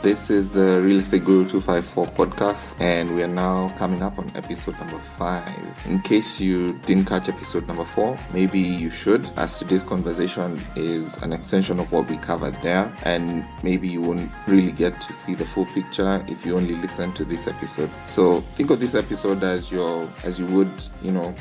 This is the Real Estate Guru 254 podcast, and we are now coming up on episode number 5. In case you didn't catch episode number 4, maybe you should, as today's conversation is an extension of what we covered there, and maybe you won't really get to see the full picture if you only listen to this episode. So think of this episode as you would,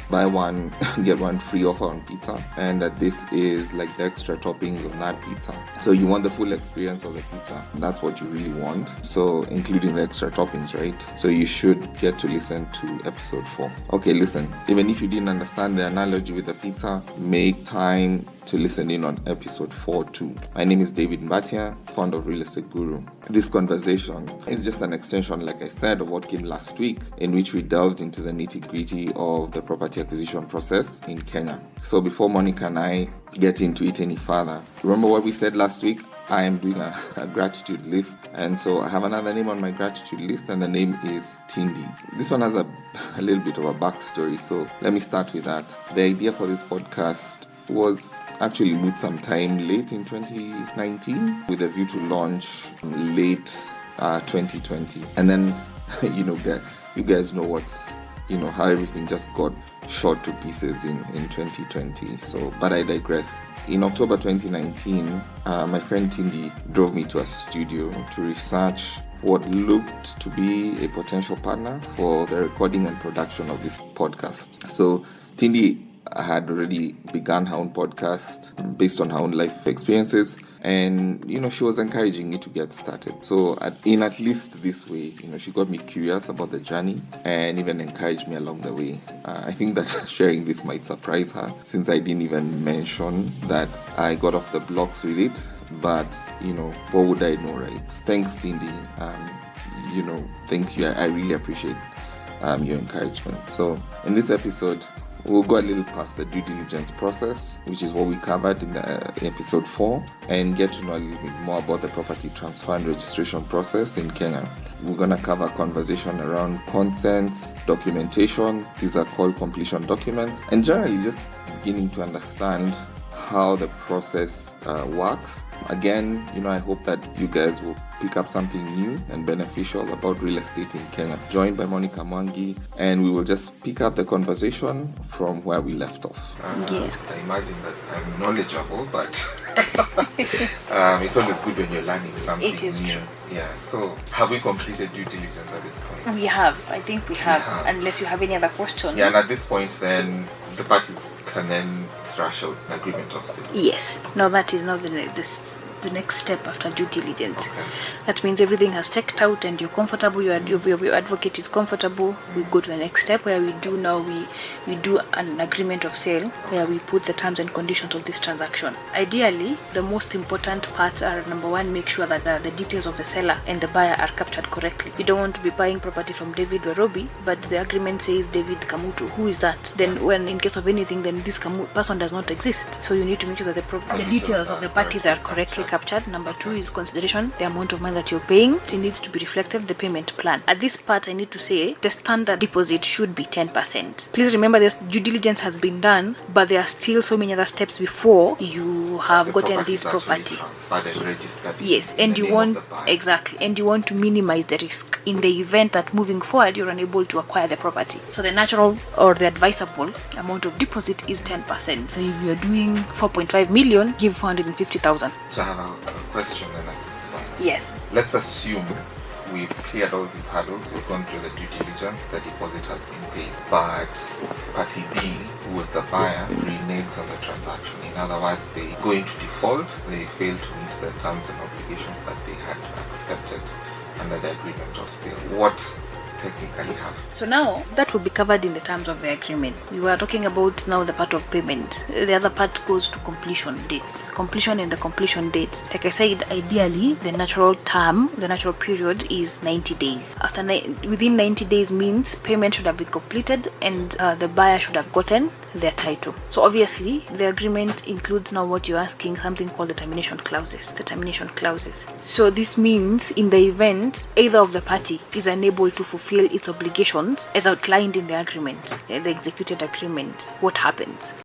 buy one get one free offer on pizza, and that this is like the extra toppings on that pizza. So you want the full experience of the pizza. That's what you really want, so including the extra toppings, right? So you should get to listen to episode 4. Okay, listen, even if you didn't understand the analogy with the pizza, make time to listen in on episode 4 too. My name is David Mbatia, founder of Real Estate Guru. This conversation is just an extension, like I said, of what came last week, in which we delved into the nitty-gritty of the property acquisition process in Kenya. So before Monica and I get into it any further, remember what we said last week? I am doing a gratitude list, and so I have another name on my gratitude list, and the name is Tindi. This one has a little bit of a backstory, so let me start with that. The idea for this podcast was actually with some time late in 2019, with a view to launch late 2020, and then you guys know how everything just got shot to pieces in 2020. So, but I digress. In October 2019, my friend Tindi drove me to a studio to research what looked to be a potential partner for the recording and production of this podcast. So Tindi had already begun her own podcast based on her own life experiences, and she was encouraging me to get started. So in at least this way, she got me curious about the journey and even encouraged me along the way. I think that sharing this might surprise her, since I didn't even mention that I got off the blocks with it. But what would I know, right? Thanks, Tindi. Thanks you. I really appreciate your encouragement. So in this episode, we'll go a little past the due diligence process, which is what we covered in episode 4, and get to know a little bit more about the property transfer and registration process in Kenya. We're going to cover a conversation around consents, documentation, these are called completion documents, and generally just beginning to understand how the process works. Again, I hope that you guys will pick up something new and beneficial about real estate in Kenya. Joined by Monica Mwangi, and we will just pick up the conversation from where we left off. I imagine that I'm knowledgeable, but it's always good when you're learning something it is new. True. Yeah. So, have we completed due diligence at this point? We have. I think we have. Unless you have any other questions. Yeah, and at this point, then the parties can then thrash out an agreement of sale. Yes. No, that is not the next step after due diligence. Okay. That means everything has checked out and you're comfortable, your advocate is comfortable. We go to the next step, where we do an agreement of sale, where we put the terms and conditions of this transaction. Ideally, the most important parts are, number one, make sure that the details of the seller and the buyer are captured correctly. You don't want to be buying property from David Warobi, but the agreement says David Kamutu. Who is that? Then when in case of anything, then this person does not exist. So you need to make sure that the details of the parties are correctly captured. Number 2 is consideration, the amount of money that you're paying. It needs to be reflected, the payment plan. At this part, I need to say the standard deposit should be 10%. Please remember this due diligence has been done, but there are still so many other steps before you have gotten this property. Yes, and you want to minimize the risk in the event that moving forward you're unable to acquire the property. So the natural or the advisable amount of deposit is 10%. So if you're doing 4.5 million, give 450,000. So I have a question then at this point. Yes. Let's assume we've cleared all these hurdles, we've gone through the due diligence, the deposit has been paid, but party B, who was the buyer, reneges on the transaction. In other words, they go into default, they fail to meet the terms and obligations that they had accepted under the agreement of sale. What technically have? So now that will be covered in the terms of the agreement. We were talking about now the part of payment. The other part goes to completion date. Completion and the completion date. Like I said, ideally the natural period is 90 days. Within 90 days means payment should have been completed and the buyer should have gotten their title. So obviously the agreement includes now what you're asking, something called the termination clauses. So this means in the event either of the party is unable to fulfill its obligations as outlined in the agreement, the executed agreement, what happens?